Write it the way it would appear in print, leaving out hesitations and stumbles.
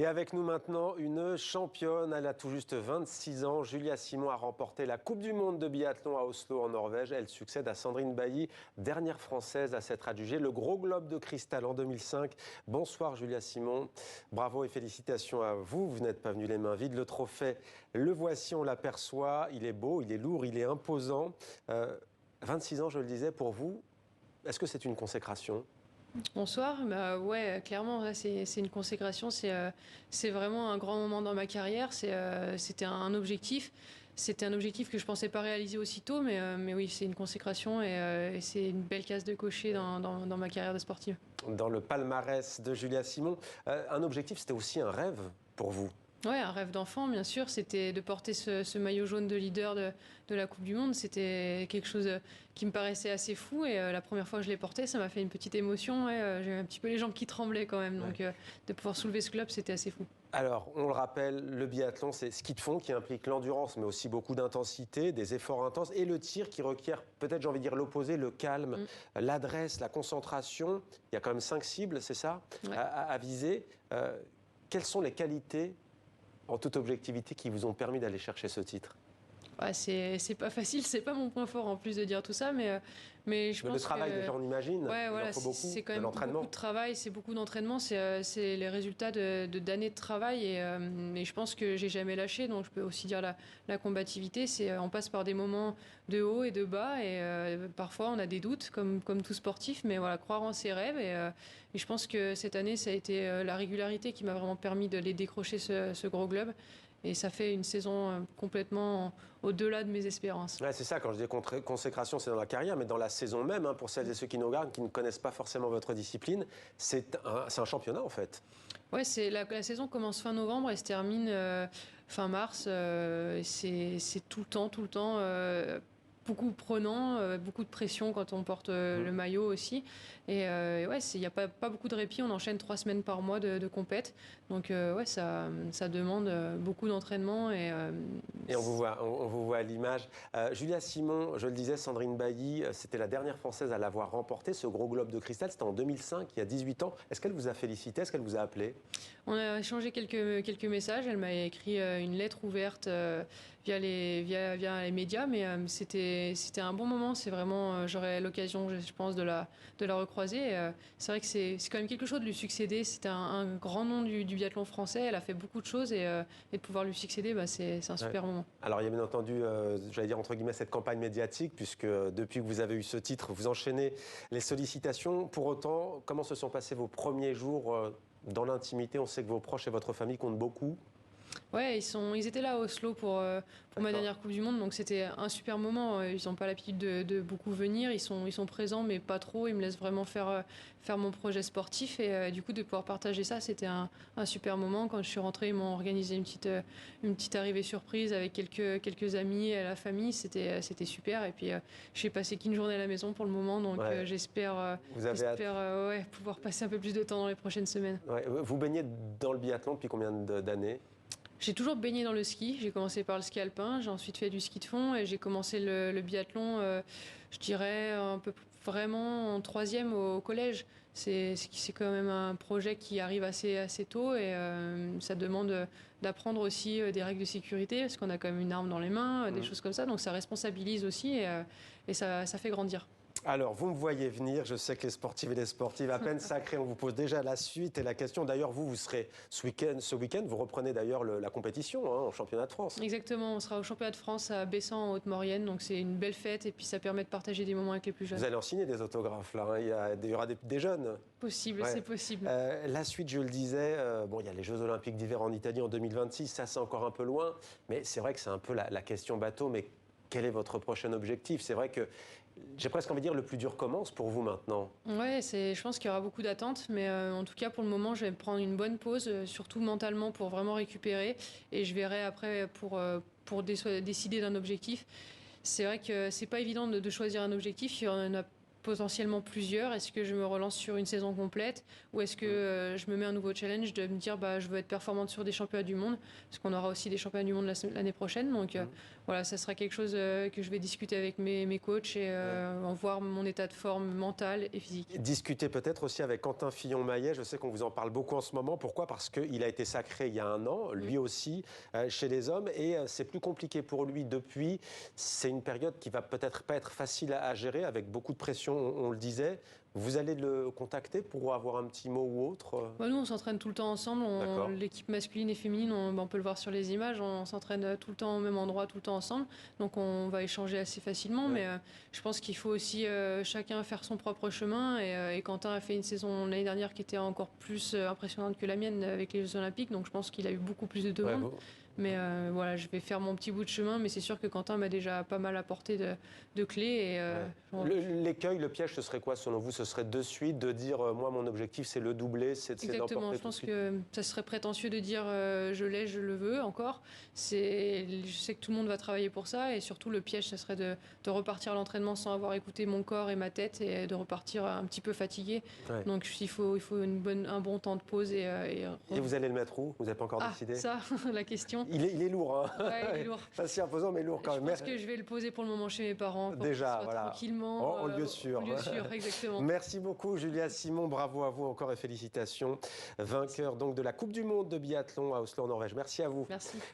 Et avec nous maintenant, une championne, elle a tout juste 26 ans. Julia Simon a remporté la Coupe du Monde de biathlon à Oslo en Norvège. Elle succède à Sandrine Bailly, dernière française à s'être adjugée le Gros Globe de Cristal en 2005. Bonsoir Julia Simon, bravo et félicitations à vous. Vous n'êtes pas venue les mains vides. Le trophée, le voici, on l'aperçoit. Il est beau, il est lourd, il est imposant. 26 ans, je le disais, pour vous, est-ce que c'est une consécration ? Bonsoir, bah ouais, clairement, là, c'est une consécration, c'est vraiment un grand moment dans ma carrière, c'était un objectif. C'était un objectif que je pensais pas réaliser aussitôt, mais oui, c'est une consécration et c'est une belle case de cocher dans ma carrière de sportive. Dans le palmarès de Julia Simon, un objectif, c'était aussi un rêve pour vous. Ouais, un rêve d'enfant, bien sûr, c'était de porter ce maillot jaune de leader de la Coupe du Monde. C'était quelque chose qui me paraissait assez fou et la première fois que je l'ai porté, ça m'a fait une petite émotion. Ouais, j'ai un petit peu les jambes qui tremblaient quand même, donc de pouvoir soulever ce club, c'était assez fou. Alors, on le rappelle, le biathlon, c'est ski de fond qui implique l'endurance, mais aussi beaucoup d'intensité, des efforts intenses, et le tir qui requiert, peut-être j'ai envie de dire l'opposé, le calme, l'adresse, la concentration. Il y a quand même 5 cibles, c'est ça, à viser. Quelles sont les qualités, en toute objectivité, qui vous ont permis d'aller chercher ce titre ? Ouais, c'est pas facile, c'est pas mon point fort en plus de dire tout ça, mais je pense le travail, déjà, on imagine. Ouais, voilà, il en faut beaucoup, c'est quand même l'entraînement. beaucoup de travail, c'est beaucoup d'entraînement, c'est les résultats d'années de travail et je pense que j'ai jamais lâché, donc je peux aussi dire la combativité, on passe par des moments de haut et de bas et parfois on a des doutes comme tout sportif, mais voilà, croire en ses rêves et je pense que cette année ça a été la régularité qui m'a vraiment permis de les décrocher ce gros globe. Et ça fait une saison complètement au-delà de mes espérances. Ouais, c'est ça, quand je dis consécration, c'est dans la carrière, mais dans la saison même, hein, pour celles et ceux qui nous regardent, qui ne connaissent pas forcément votre discipline, c'est un championnat en fait. Ouais, la saison commence fin novembre et se termine fin mars. C'est tout le temps. Beaucoup prenant, beaucoup de pression quand on porte le maillot aussi. Et ouais, il n'y a pas beaucoup de répit. On enchaîne 3 semaines par mois de compète. Donc ouais, ça demande beaucoup d'entraînement. Et on vous voit à l'image. Julia Simon, je le disais, Sandrine Bailly, c'était la dernière Française à l'avoir remporté, ce Gros Globe de Cristal. C'était en 2005, il y a 18 ans. Est-ce qu'elle vous a félicité? Est-ce qu'elle vous a appelé? On a échangé quelques messages. Elle m'a écrit une lettre ouverte via les médias, mais c'était un bon moment. C'est vraiment, j'aurai l'occasion, je pense, de la recroiser. C'est vrai que c'est quand même quelque chose de lui succéder. C'était un grand nom du biathlon français. Elle a fait beaucoup de choses et de pouvoir lui succéder, c'est un super moment. Alors il y a bien entendu, j'allais dire entre guillemets, cette campagne médiatique, puisque depuis que vous avez eu ce titre, vous enchaînez les sollicitations. Pour autant, comment se sont passés vos premiers jours dans l'intimité? On sait que vos proches et votre famille comptent beaucoup. Ouais, ils étaient là à Oslo pour ma dernière Coupe du Monde, donc c'était un super moment. Ils n'ont pas l'habitude de beaucoup venir, ils sont présents, mais pas trop. Ils me laissent vraiment faire mon projet sportif et du coup de pouvoir partager ça, c'était un super moment. Quand je suis rentrée, ils m'ont organisé une petite arrivée surprise avec quelques amis et la famille. C'était super. Et puis j'ai passé qu'une journée à la maison pour le moment, donc j'espère pouvoir passer un peu plus de temps dans les prochaines semaines. Ouais. Vous baignez dans le biathlon depuis combien d'années ? J'ai toujours baigné dans le ski. J'ai commencé par le ski alpin, j'ai ensuite fait du ski de fond et j'ai commencé le biathlon, je dirais, un peu vraiment en 3e au collège. C'est quand même un projet qui arrive assez tôt et ça demande d'apprendre aussi des règles de sécurité parce qu'on a quand même une arme dans les mains, des choses comme ça. Donc ça responsabilise aussi et ça fait grandir. Alors, vous me voyez venir, je sais que les sportifs et les sportives, à peine sacrés, on vous pose déjà la suite et la question. D'ailleurs, vous serez ce week-end, vous reprenez d'ailleurs la compétition au championnat de France. Exactement, on sera au championnat de France à Bessan en Haute-Maurienne, donc c'est une belle fête et puis ça permet de partager des moments avec les plus jeunes. Vous allez en signer des autographes là, hein. Il y aura des jeunes. Possible, c'est possible. La suite, je le disais, il y a les Jeux Olympiques d'hiver en Italie en 2026, ça c'est encore un peu loin, mais c'est vrai que c'est un peu la question bateau, mais quel est votre prochain objectif? C'est vrai que j'ai presque envie de dire le plus dur commence pour vous maintenant. Ouais, je pense qu'il y aura beaucoup d'attentes, mais en tout cas pour le moment je vais prendre une bonne pause, surtout mentalement pour vraiment récupérer et je verrai après pour décider d'un objectif. C'est vrai que c'est pas évident de choisir un objectif, il y en a potentiellement plusieurs. Est-ce que je me relance sur une saison complète ou est-ce que je me mets un nouveau challenge de me dire je veux être performante sur des championnats du monde, parce qu'on aura aussi des championnats du monde l'année prochaine. Donc voilà, ça sera quelque chose que je vais discuter avec mes coachs et en voir mon état de forme mentale et physique. Discuter peut-être aussi avec Quentin Fillon-Maillet. Je sais qu'on vous en parle beaucoup en ce moment. Pourquoi ? Parce qu'il a été sacré il y a un an, lui aussi, chez les hommes. Et c'est plus compliqué pour lui depuis. C'est une période qui va peut-être pas être facile à gérer, avec beaucoup de pression, on le disait. Vous allez le contacter pour avoir un petit mot ou autre ? Nous, on s'entraîne tout le temps ensemble. L'équipe masculine et féminine, on peut le voir sur les images, on s'entraîne tout le temps au même endroit, tout le temps ensemble. Donc on va échanger assez facilement. Mais je pense qu'il faut aussi chacun faire son propre chemin. Et Quentin a fait une saison l'année dernière qui était encore plus impressionnante que la mienne avec les Jeux Olympiques. Donc je pense qu'il a eu beaucoup plus de demandes. Mais voilà, je vais faire mon petit bout de chemin. Mais c'est sûr que Quentin m'a déjà pas mal apporté de clés. L'écueil, le piège, ce serait quoi selon vous ? Ce serait de suite de dire moi, mon objectif, c'est le doubler, c'est d'emporter. Exactement, je pense que ça serait prétentieux de dire je l'ai, je le veux encore. Je sais que tout le monde va travailler pour ça. Et surtout, le piège, ça serait de repartir à l'entraînement sans avoir écouté mon corps et ma tête et de repartir un petit peu fatigué. Donc il faut un bon temps de pause. Et vous allez le mettre où ? Vous n'avez pas encore décidé ? Ça, la question. Il est lourd, hein. Il est lourd. Pas si imposant, mais lourd quand même. Je pense que je vais le poser pour le moment chez mes parents. Déjà, tranquillement. En lieu sûr. Exactement. Merci beaucoup, Julia Simon. Bravo à vous encore et félicitations. Vainqueur donc de la Coupe du Monde de biathlon à Oslo en Norvège. Merci à vous. Merci.